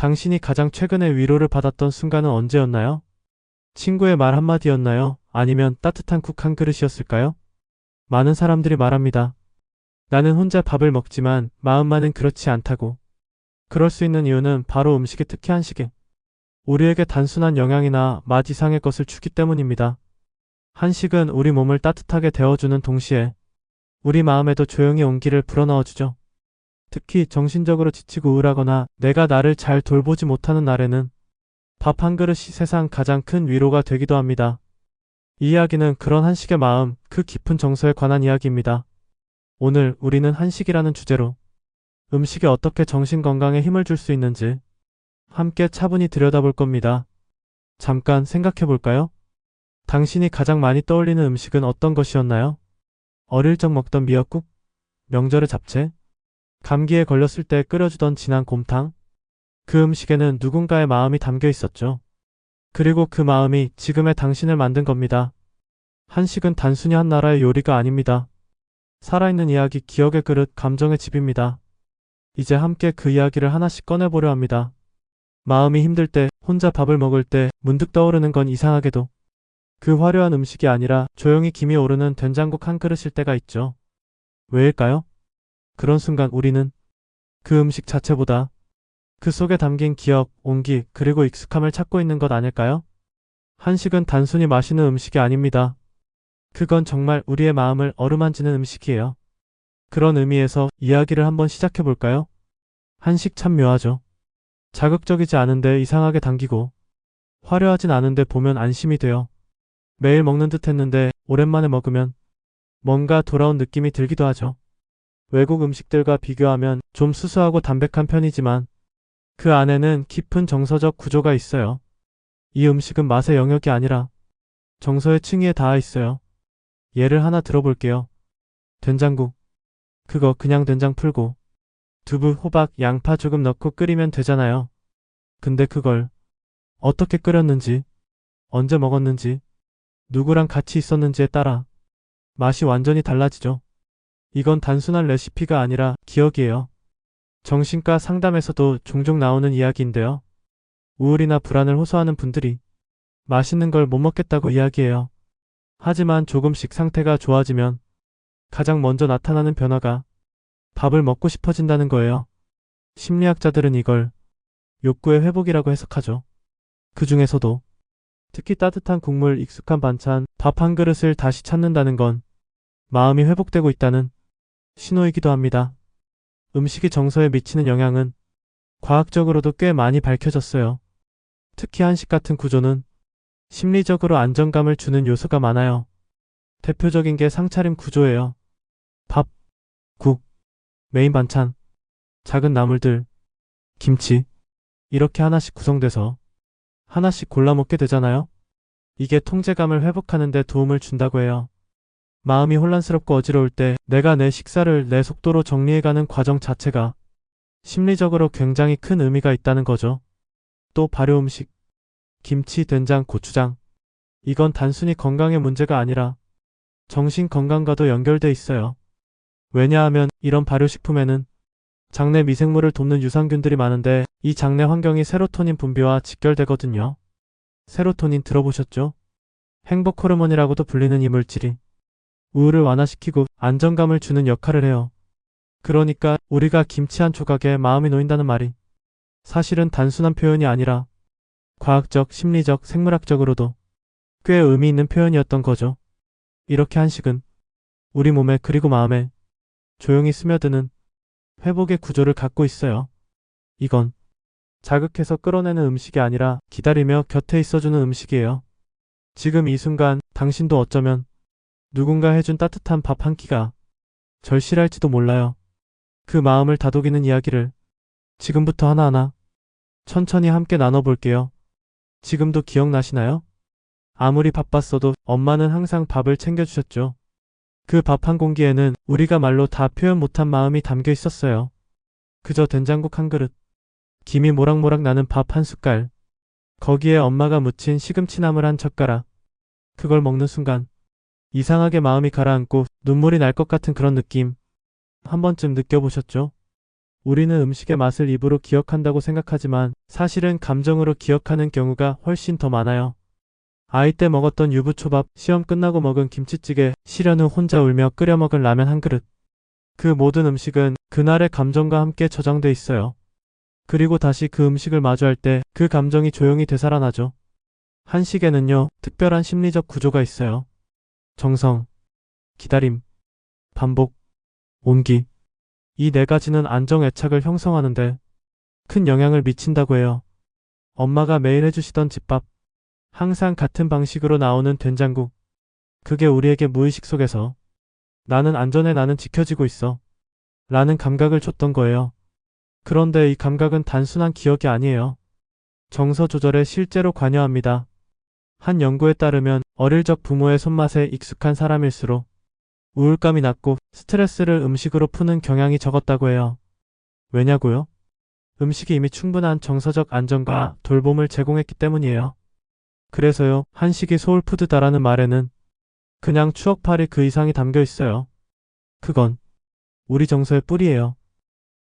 당신이 가장 최근에 위로를 받았던 순간은 언제였나요? 친구의 말 한마디였나요? 아니면 따뜻한 국 한 그릇이었을까요? 많은 사람들이 말합니다. 나는 혼자 밥을 먹지만 마음만은 그렇지 않다고. 그럴 수 있는 이유는 바로 음식이, 특히 한식에 우리에게 단순한 영양이나 맛 이상의 것을 주기 때문입니다. 한식은 우리 몸을 따뜻하게 데워주는 동시에 우리 마음에도 조용히 온기를 불어넣어주죠. 특히 정신적으로 지치고 우울하거나 내가 나를 잘 돌보지 못하는 날에는 밥 한 그릇이 세상 가장 큰 위로가 되기도 합니다. 이 이야기는 그런 한식의 마음, 그 깊은 정서에 관한 이야기입니다. 오늘 우리는 한식이라는 주제로 음식이 어떻게 정신 건강에 힘을 줄 수 있는지 함께 차분히 들여다볼 겁니다. 잠깐 생각해 볼까요? 당신이 가장 많이 떠올리는 음식은 어떤 것이었나요? 어릴 적 먹던 미역국? 명절의 잡채? 감기에 걸렸을 때 끓여주던 진한 곰탕? 그 음식에는 누군가의 마음이 담겨 있었죠. 그리고 그 마음이 지금의 당신을 만든 겁니다. 한식은 단순히 한 나라의 요리가 아닙니다. 살아있는 이야기, 기억의 그릇, 감정의 집입니다. 이제 함께 그 이야기를 하나씩 꺼내보려 합니다. 마음이 힘들 때, 혼자 밥을 먹을 때 문득 떠오르는 건 이상하게도 그 화려한 음식이 아니라 조용히 김이 오르는 된장국 한 그릇일 때가 있죠. 왜일까요? 그런 순간 우리는 그 음식 자체보다 그 속에 담긴 기억, 온기, 그리고 익숙함을 찾고 있는 것 아닐까요? 한식은 단순히 맛있는 음식이 아닙니다. 그건 정말 우리의 마음을 어루만지는 음식이에요. 그런 의미에서 이야기를 한번 시작해 볼까요? 한식 참 묘하죠. 자극적이지 않은데 이상하게 당기고 화려하진 않은데 보면 안심이 돼요. 매일 먹는 듯 했는데 오랜만에 먹으면 뭔가 돌아온 느낌이 들기도 하죠. 외국 음식들과 비교하면 좀 수수하고 담백한 편이지만 그 안에는 깊은 정서적 구조가 있어요. 이 음식은 맛의 영역이 아니라 정서의 층위에 닿아 있어요. 예를 하나 들어볼게요. 된장국. 그거 그냥 된장 풀고 두부, 호박, 양파 조금 넣고 끓이면 되잖아요. 근데 그걸 어떻게 끓였는지, 언제 먹었는지, 누구랑 같이 있었는지에 따라 맛이 완전히 달라지죠. 이건 단순한 레시피가 아니라 기억이에요. 정신과 상담에서도 종종 나오는 이야기인데요. 우울이나 불안을 호소하는 분들이 맛있는 걸 못 먹겠다고 이야기해요. 하지만 조금씩 상태가 좋아지면 가장 먼저 나타나는 변화가 밥을 먹고 싶어진다는 거예요. 심리학자들은 이걸 욕구의 회복이라고 해석하죠. 그 중에서도 특히 따뜻한 국물, 익숙한 반찬, 밥 한 그릇을 다시 찾는다는 건 마음이 회복되고 있다는 신호이기도 합니다. 음식이 정서에 미치는 영향은 과학적으로도 꽤 많이 밝혀졌어요. 특히 한식 같은 구조는 심리적으로 안정감을 주는 요소가 많아요. 대표적인 게 상차림 구조예요. 밥, 국, 메인 반찬, 작은 나물들, 김치 이렇게 하나씩 구성돼서 하나씩 골라 먹게 되잖아요. 이게 통제감을 회복하는 데 도움을 준다고 해요. 마음이 혼란스럽고 어지러울 때 내가 내 식사를 내 속도로 정리해가는 과정 자체가 심리적으로 굉장히 큰 의미가 있다는 거죠. 또 발효 음식, 김치, 된장, 고추장. 이건 단순히 건강의 문제가 아니라 정신 건강과도 연결돼 있어요. 왜냐하면 이런 발효식품에는 장내 미생물을 돕는 유산균들이 많은데 이 장내 환경이 세로토닌 분비와 직결되거든요. 세로토닌 들어보셨죠? 행복 호르몬이라고도 불리는 이 물질이 우울을 완화시키고 안정감을 주는 역할을 해요. 그러니까 우리가 김치 한 조각에 마음이 놓인다는 말이 사실은 단순한 표현이 아니라 과학적, 심리적, 생물학적으로도 꽤 의미 있는 표현이었던 거죠. 이렇게 한식은 우리 몸에 그리고 마음에 조용히 스며드는 회복의 구조를 갖고 있어요. 이건 자극해서 끌어내는 음식이 아니라 기다리며 곁에 있어주는 음식이에요. 지금 이 순간 당신도 어쩌면 누군가 해준 따뜻한 밥 한 끼가 절실할지도 몰라요. 그 마음을 다독이는 이야기를 지금부터 하나하나 천천히 함께 나눠볼게요. 지금도 기억나시나요? 아무리 바빴어도 엄마는 항상 밥을 챙겨주셨죠. 그 밥 한 공기에는 우리가 말로 다 표현 못한 마음이 담겨 있었어요. 그저 된장국 한 그릇, 김이 모락모락 나는 밥 한 숟갈, 거기에 엄마가 무친 시금치나물 한 젓가락. 그걸 먹는 순간 이상하게 마음이 가라앉고 눈물이 날 것 같은 그런 느낌 한 번쯤 느껴보셨죠? 우리는 음식의 맛을 입으로 기억한다고 생각하지만 사실은 감정으로 기억하는 경우가 훨씬 더 많아요. 아이 때 먹었던 유부초밥, 시험 끝나고 먹은 김치찌개, 실연 후 혼자 울며 끓여 먹은 라면 한 그릇. 그 모든 음식은 그날의 감정과 함께 저장돼 있어요. 그리고 다시 그 음식을 마주할 때 그 감정이 조용히 되살아나죠. 한식에는요, 특별한 심리적 구조가 있어요. 정성, 기다림, 반복, 온기. 이 네 가지는 안정 애착을 형성하는데 큰 영향을 미친다고 해요. 엄마가 매일 해주시던 집밥, 항상 같은 방식으로 나오는 된장국. 그게 우리에게 무의식 속에서 나는 안전해, 나는 지켜지고 있어 라는 감각을 줬던 거예요. 그런데 이 감각은 단순한 기억이 아니에요. 정서 조절에 실제로 관여합니다. 한 연구에 따르면 어릴 적 부모의 손맛에 익숙한 사람일수록 우울감이 낮고 스트레스를 음식으로 푸는 경향이 적었다고 해요. 왜냐고요? 음식이 이미 충분한 정서적 안정과 돌봄을 제공했기 때문이에요. 그래서요, 한식이 소울푸드다라는 말에는 그냥 추억팔이 그 이상이 담겨 있어요. 그건 우리 정서의 뿌리예요.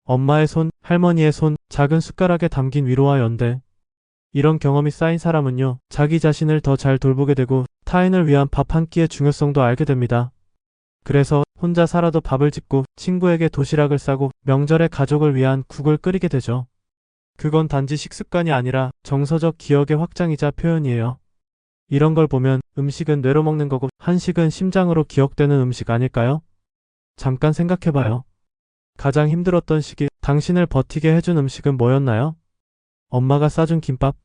엄마의 손, 할머니의 손, 작은 숟가락에 담긴 위로와 연대. 이런 경험이 쌓인 사람은요, 자기 자신을 더 잘 돌보게 되고 타인을 위한 밥 한 끼의 중요성도 알게 됩니다. 그래서 혼자 살아도 밥을 짓고 친구에게 도시락을 싸고 명절에 가족을 위한 국을 끓이게 되죠. 그건 단지 식습관이 아니라 정서적 기억의 확장이자 표현이에요. 이런 걸 보면 음식은 뇌로 먹는 거고 한식은 심장으로 기억되는 음식 아닐까요? 잠깐 생각해봐요. 가장 힘들었던 시기, 당신을 버티게 해준 음식은 뭐였나요? 엄마가 싸준 김밥?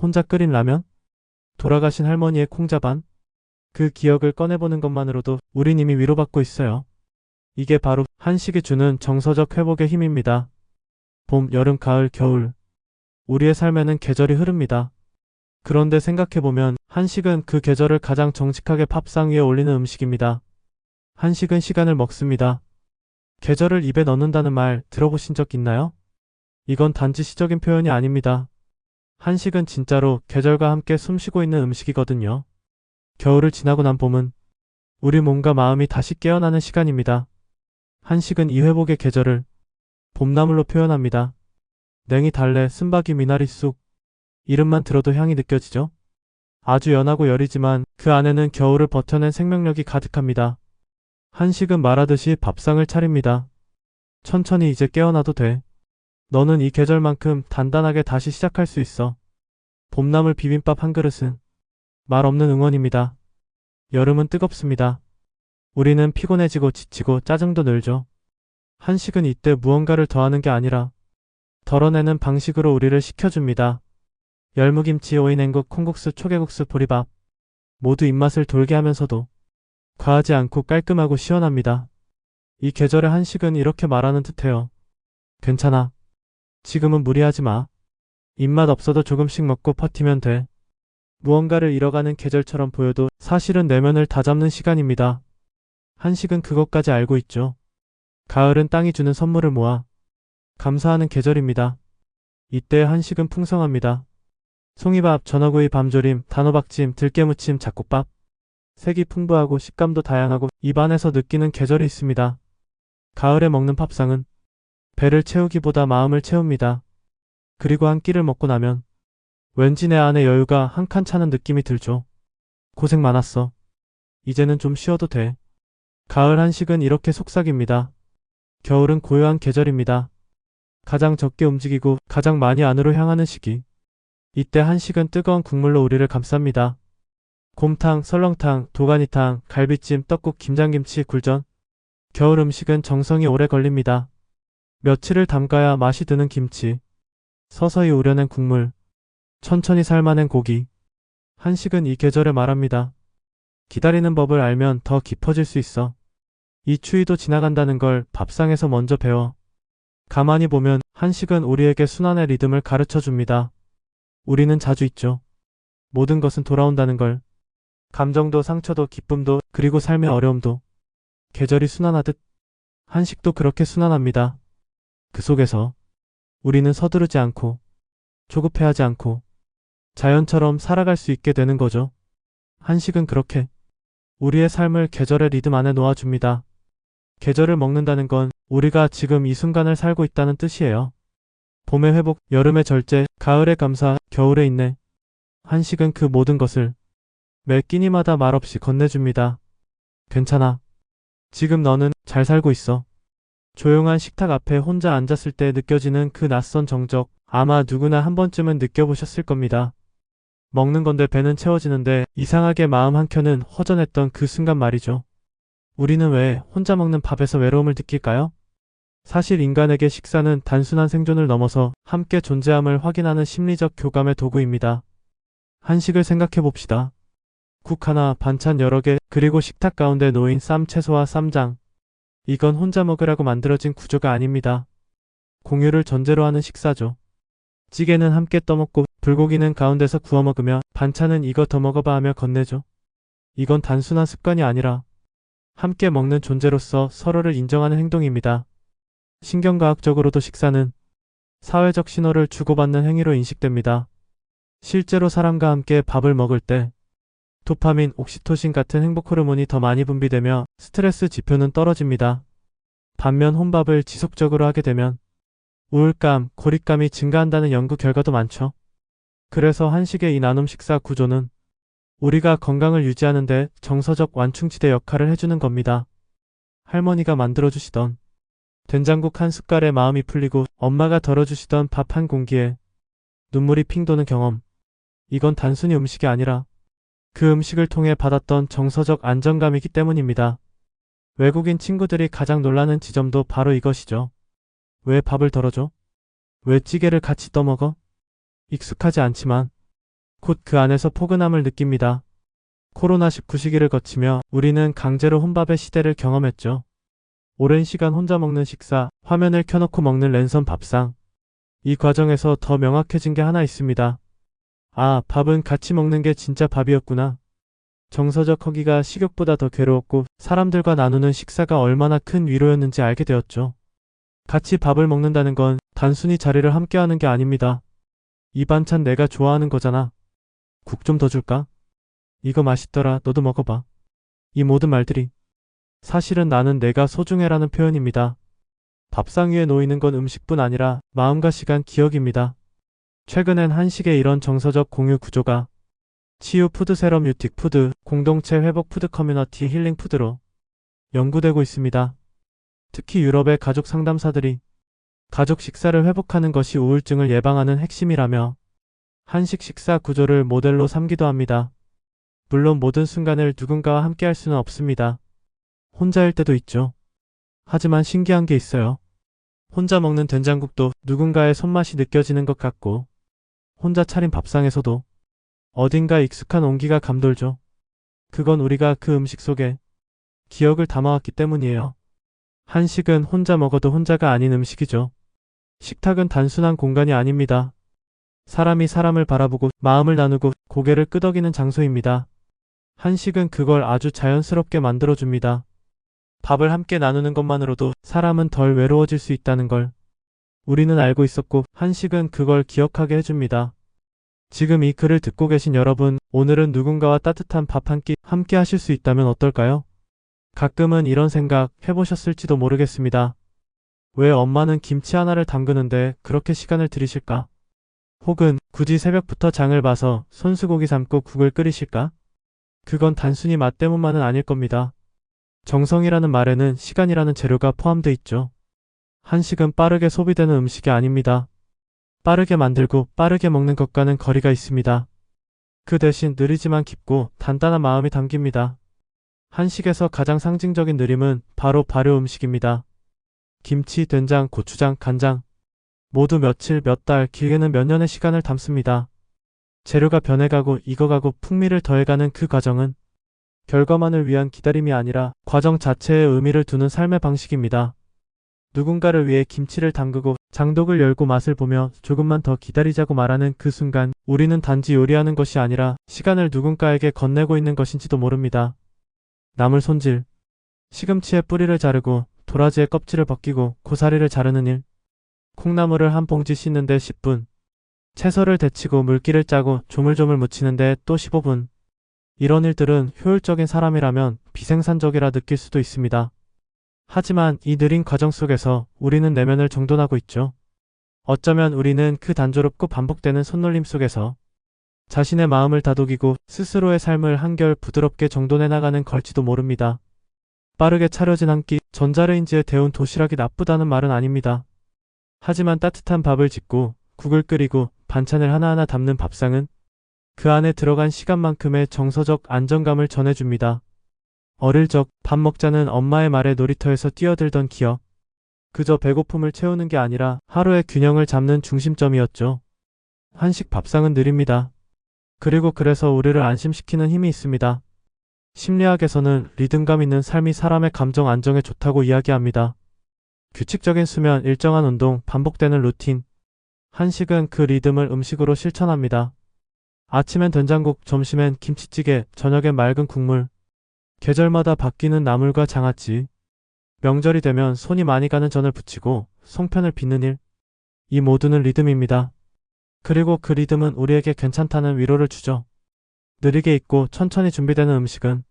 혼자 끓인 라면? 돌아가신 할머니의 콩자반? 그 기억을 꺼내보는 것만으로도 우린 이미 위로받고 있어요. 이게 바로 한식이 주는 정서적 회복의 힘입니다. 봄, 여름, 가을, 겨울. 우리의 삶에는 계절이 흐릅니다. 그런데 생각해보면 한식은 그 계절을 가장 정직하게 밥상 위에 올리는 음식입니다. 한식은 시간을 먹습니다. 계절을 입에 넣는다는 말 들어보신 적 있나요? 이건 단지 시적인 표현이 아닙니다. 한식은 진짜로 계절과 함께 숨쉬고 있는 음식이거든요. 겨울을 지나고 난 봄은 우리 몸과 마음이 다시 깨어나는 시간입니다. 한식은 이 회복의 계절을 봄나물로 표현합니다. 냉이, 달래, 쓴바귀, 미나리 쑥. 이름만 들어도 향이 느껴지죠? 아주 연하고 여리지만 그 안에는 겨울을 버텨낸 생명력이 가득합니다. 한식은 말하듯이 밥상을 차립니다. 천천히 이제 깨어나도 돼. 너는 이 계절만큼 단단하게 다시 시작할 수 있어. 봄나물 비빔밥 한 그릇은 말 없는 응원입니다. 여름은 뜨겁습니다. 우리는 피곤해지고 지치고 짜증도 늘죠. 한식은 이때 무언가를 더하는 게 아니라 덜어내는 방식으로 우리를 식혀줍니다. 열무김치, 오이냉국, 콩국수, 초계국수, 보리밥. 모두 입맛을 돌게 하면서도 과하지 않고 깔끔하고 시원합니다. 이 계절의 한식은 이렇게 말하는 듯해요. 괜찮아. 지금은 무리하지 마. 입맛 없어도 조금씩 먹고 버티면 돼. 무언가를 잃어가는 계절처럼 보여도 사실은 내면을 다잡는 시간입니다. 한식은 그것까지 알고 있죠. 가을은 땅이 주는 선물을 모아 감사하는 계절입니다. 이때 한식은 풍성합니다. 송이밥, 전어구이, 밤조림, 단호박찜, 들깨무침, 잡곡밥. 색이 풍부하고 식감도 다양하고 입안에서 느끼는 계절이 있습니다. 가을에 먹는 밥상은 배를 채우기보다 마음을 채웁니다. 그리고 한 끼를 먹고 나면 왠지 내 안에 여유가 한 칸 차는 느낌이 들죠. 고생 많았어. 이제는 좀 쉬어도 돼. 가을 한식은 이렇게 속삭입니다. 겨울은 고요한 계절입니다. 가장 적게 움직이고 가장 많이 안으로 향하는 시기. 이때 한식은 뜨거운 국물로 우리를 감쌉니다. 곰탕, 설렁탕, 도가니탕, 갈비찜, 떡국, 김장김치, 굴전. 겨울 음식은 정성이 오래 걸립니다. 며칠을 담가야 맛이 드는 김치. 서서히 우려낸 국물. 천천히 삶아낸 고기. 한식은 이 계절에 말합니다. 기다리는 법을 알면 더 깊어질 수 있어. 이 추위도 지나간다는 걸 밥상에서 먼저 배워. 가만히 보면 한식은 우리에게 순환의 리듬을 가르쳐 줍니다. 우리는 자주 잊죠. 모든 것은 돌아온다는 걸. 감정도 상처도 기쁨도 그리고 삶의 어려움도. 계절이 순환하듯 한식도 그렇게 순환합니다. 그 속에서 우리는 서두르지 않고 조급해하지 않고 자연처럼 살아갈 수 있게 되는 거죠. 한식은 그렇게 우리의 삶을 계절의 리듬 안에 놓아줍니다. 계절을 먹는다는 건 우리가 지금 이 순간을 살고 있다는 뜻이에요. 봄의 회복, 여름의 절제, 가을의 감사, 겨울의 인내. 한식은 그 모든 것을 매 끼니마다 말없이 건네줍니다. 괜찮아. 지금 너는 잘 살고 있어. 조용한 식탁 앞에 혼자 앉았을 때 느껴지는 그 낯선 정적, 아마 누구나 한 번쯤은 느껴보셨을 겁니다. 먹는 건데 배는 채워지는데 이상하게 마음 한켠은 허전했던 그 순간 말이죠. 우리는 왜 혼자 먹는 밥에서 외로움을 느낄까요? 사실 인간에게 식사는 단순한 생존을 넘어서 함께 존재함을 확인하는 심리적 교감의 도구입니다. 한식을 생각해 봅시다. 국 하나, 반찬 여러 개, 그리고 식탁 가운데 놓인 쌈, 채소와 쌈장. 이건 혼자 먹으라고 만들어진 구조가 아닙니다. 공유를 전제로 하는 식사죠. 찌개는 함께 떠먹고 불고기는 가운데서 구워 먹으며 반찬은 이거 더 먹어봐 하며 건네죠. 이건 단순한 습관이 아니라 함께 먹는 존재로서 서로를 인정하는 행동입니다. 신경과학적으로도 식사는 사회적 신호를 주고받는 행위로 인식됩니다. 실제로 사람과 함께 밥을 먹을 때 도파민, 옥시토신 같은 행복 호르몬이 더 많이 분비되며 스트레스 지표는 떨어집니다. 반면 혼밥을 지속적으로 하게 되면 우울감, 고립감이 증가한다는 연구 결과도 많죠. 그래서 한식의 이 나눔 식사 구조는 우리가 건강을 유지하는 데 정서적 완충지대 역할을 해주는 겁니다. 할머니가 만들어주시던 된장국 한 숟갈에 마음이 풀리고 엄마가 덜어주시던 밥 한 공기에 눈물이 핑 도는 경험. 이건 단순히 음식이 아니라 그 음식을 통해 받았던 정서적 안정감이기 때문입니다. 외국인 친구들이 가장 놀라는 지점도 바로 이것이죠. 왜 밥을 덜어줘? 왜 찌개를 같이 떠먹어? 익숙하지 않지만 곧 그 안에서 포근함을 느낍니다. 코로나19 시기를 거치며 우리는 강제로 혼밥의 시대를 경험했죠. 오랜 시간 혼자 먹는 식사, 화면을 켜놓고 먹는 랜선 밥상. 이 과정에서 더 명확해진 게 하나 있습니다. 아, 밥은 같이 먹는 게 진짜 밥이었구나. 정서적 허기가 식욕보다 더 괴로웠고 사람들과 나누는 식사가 얼마나 큰 위로였는지 알게 되었죠. 같이 밥을 먹는다는 건 단순히 자리를 함께하는 게 아닙니다. 이 반찬 내가 좋아하는 거잖아. 국 좀 더 줄까? 이거 맛있더라. 너도 먹어봐. 이 모든 말들이 사실은 나는 내가 소중해라는 표현입니다. 밥상 위에 놓이는 건 음식뿐 아니라 마음과 시간, 기억입니다. 최근엔 한식의 이런 정서적 공유 구조가 치유 푸드 세러뮤틱 푸드, 공동체 회복 푸드 커뮤니티 힐링 푸드로 연구되고 있습니다. 특히 유럽의 가족 상담사들이 가족 식사를 회복하는 것이 우울증을 예방하는 핵심이라며 한식 식사 구조를 모델로 삼기도 합니다. 물론 모든 순간을 누군가와 함께 할 수는 없습니다. 혼자일 때도 있죠. 하지만 신기한 게 있어요. 혼자 먹는 된장국도 누군가의 손맛이 느껴지는 것 같고 혼자 차린 밥상에서도 어딘가 익숙한 온기가 감돌죠. 그건 우리가 그 음식 속에 기억을 담아왔기 때문이에요. 한식은 혼자 먹어도 혼자가 아닌 음식이죠. 식탁은 단순한 공간이 아닙니다. 사람이 사람을 바라보고 마음을 나누고 고개를 끄덕이는 장소입니다. 한식은 그걸 아주 자연스럽게 만들어줍니다. 밥을 함께 나누는 것만으로도 사람은 덜 외로워질 수 있다는 걸 우리는 알고 있었고 한식은 그걸 기억하게 해줍니다. 지금 이 글을 듣고 계신 여러분, 오늘은 누군가와 따뜻한 밥 한 끼 함께 하실 수 있다면 어떨까요? 가끔은 이런 생각 해보셨을지도 모르겠습니다. 왜 엄마는 김치 하나를 담그는데 그렇게 시간을 들이실까? 혹은 굳이 새벽부터 장을 봐서 손수고기 삶고 국을 끓이실까? 그건 단순히 맛 때문만은 아닐 겁니다. 정성이라는 말에는 시간이라는 재료가 포함되어 있죠. 한식은 빠르게 소비되는 음식이 아닙니다. 빠르게 만들고 빠르게 먹는 것과는 거리가 있습니다. 그 대신 느리지만 깊고 단단한 마음이 담깁니다. 한식에서 가장 상징적인 느림은 바로 발효 음식입니다. 김치, 된장, 고추장, 간장 모두 며칠, 몇 달, 길게는 몇 년의 시간을 담습니다. 재료가 변해가고 익어가고 풍미를 더해가는 그 과정은 결과만을 위한 기다림이 아니라 과정 자체에 의미를 두는 삶의 방식입니다. 누군가를 위해 김치를 담그고 장독을 열고 맛을 보며 조금만 더 기다리자고 말하는 그 순간 우리는 단지 요리하는 것이 아니라 시간을 누군가에게 건네고 있는 것인지도 모릅니다. 나물 손질, 시금치의 뿌리를 자르고 도라지의 껍질을 벗기고 고사리를 자르는 일, 콩나물을 한 봉지 씻는데 10분, 채소를 데치고 물기를 짜고 조물조물 무치는데 또 15분. 이런 일들은 효율적인 사람이라면 비생산적이라 느낄 수도 있습니다. 하지만 이 느린 과정 속에서 우리는 내면을 정돈하고 있죠. 어쩌면 우리는 그 단조롭고 반복되는 손놀림 속에서 자신의 마음을 다독이고 스스로의 삶을 한결 부드럽게 정돈해 나가는 걸지도 모릅니다. 빠르게 차려진 한 끼, 전자레인지에 데운 도시락이 나쁘다는 말은 아닙니다. 하지만 따뜻한 밥을 짓고 국을 끓이고 반찬을 하나하나 담는 밥상은 그 안에 들어간 시간만큼의 정서적 안정감을 전해줍니다. 어릴 적 밥 먹자는 엄마의 말에 놀이터에서 뛰어들던 기억. 그저 배고픔을 채우는 게 아니라 하루의 균형을 잡는 중심점이었죠. 한식 밥상은 느립니다. 그리고 그래서 우리를 안심시키는 힘이 있습니다. 심리학에서는 리듬감 있는 삶이 사람의 감정 안정에 좋다고 이야기합니다. 규칙적인 수면, 일정한 운동, 반복되는 루틴. 한식은 그 리듬을 음식으로 실천합니다. 아침엔 된장국, 점심엔 김치찌개, 저녁엔 맑은 국물. 계절마다 바뀌는 나물과 장아찌. 명절이 되면 손이 많이 가는 전을 부치고 송편을 빚는 일. 이 모두는 리듬입니다. 그리고 그 리듬은 우리에게 괜찮다는 위로를 주죠. 느리게 익고 천천히 준비되는 음식은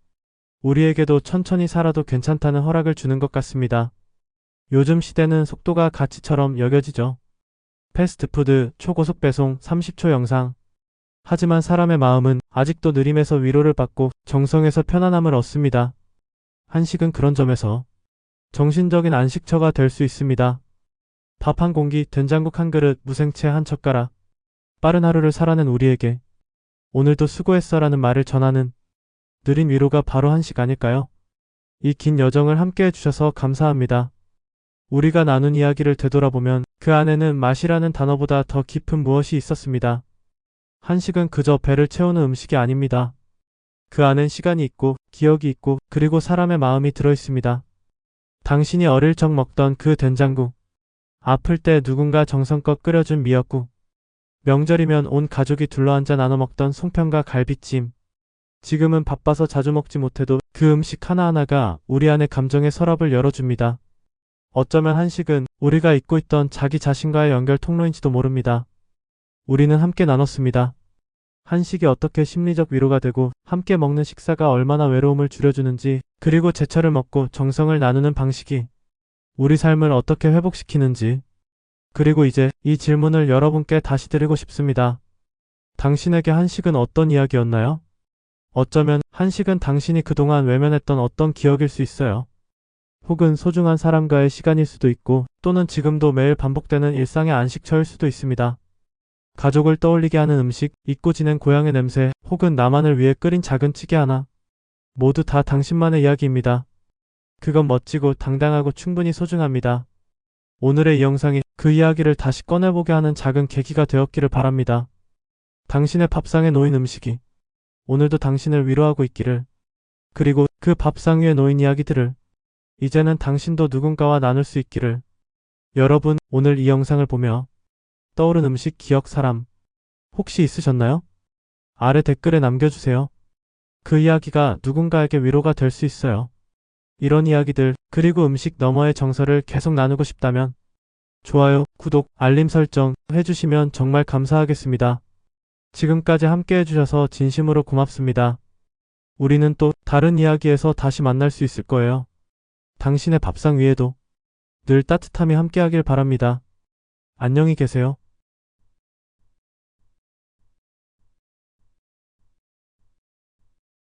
우리에게도 천천히 살아도 괜찮다는 허락을 주는 것 같습니다. 요즘 시대는 속도가 가치처럼 여겨지죠. 패스트푸드, 초고속 배송, 30초 영상. 하지만 사람의 마음은 아직도 느림에서 위로를 받고 정성에서 편안함을 얻습니다. 한식은 그런 점에서 정신적인 안식처가 될 수 있습니다. 밥 한 공기, 된장국 한 그릇, 무생채 한 젓가락. 빠른 하루를 살아낸 우리에게 오늘도 수고했어라는 말을 전하는 느린 위로가 바로 한식 아닐까요? 이 긴 여정을 함께 해주셔서 감사합니다. 우리가 나눈 이야기를 되돌아보면 그 안에는 맛이라는 단어보다 더 깊은 무엇이 있었습니다. 한식은 그저 배를 채우는 음식이 아닙니다. 그 안엔 시간이 있고 기억이 있고 그리고 사람의 마음이 들어있습니다. 당신이 어릴 적 먹던 그 된장국, 아플 때 누군가 정성껏 끓여준 미역국, 명절이면 온 가족이 둘러앉아 나눠 먹던 송편과 갈비찜. 지금은 바빠서 자주 먹지 못해도 그 음식 하나하나가 우리 안의 감정의 서랍을 열어줍니다. 어쩌면 한식은 우리가 잊고 있던 자기 자신과의 연결 통로인지도 모릅니다. 우리는 함께 나눴습니다. 한식이 어떻게 심리적 위로가 되고 함께 먹는 식사가 얼마나 외로움을 줄여주는지, 그리고 제철을 먹고 정성을 나누는 방식이 우리 삶을 어떻게 회복시키는지. 그리고 이제 이 질문을 여러분께 다시 드리고 싶습니다. 당신에게 한식은 어떤 이야기였나요? 어쩌면 한식은 당신이 그동안 외면했던 어떤 기억일 수 있어요. 혹은 소중한 사람과의 시간일 수도 있고, 또는 지금도 매일 반복되는 일상의 안식처일 수도 있습니다. 가족을 떠올리게 하는 음식, 잊고 지낸 고향의 냄새, 혹은 나만을 위해 끓인 작은 찌개 하나. 모두 다 당신만의 이야기입니다. 그건 멋지고 당당하고 충분히 소중합니다. 오늘의 이 영상이 그 이야기를 다시 꺼내보게 하는 작은 계기가 되었기를 바랍니다. 당신의 밥상에 놓인 음식이 오늘도 당신을 위로하고 있기를, 그리고 그 밥상 위에 놓인 이야기들을 이제는 당신도 누군가와 나눌 수 있기를. 여러분, 오늘 이 영상을 보며 떠오른 음식, 기억, 사람 혹시 있으셨나요? 아래 댓글에 남겨주세요. 그 이야기가 누군가에게 위로가 될 수 있어요. 이런 이야기들, 그리고 음식 너머의 정서를 계속 나누고 싶다면 좋아요, 구독, 알림 설정 해주시면 정말 감사하겠습니다. 지금까지 함께 해주셔서 진심으로 고맙습니다. 우리는 또 다른 이야기에서 다시 만날 수 있을 거예요. 당신의 밥상 위에도 늘 따뜻함이 함께하길 바랍니다. 안녕히 계세요.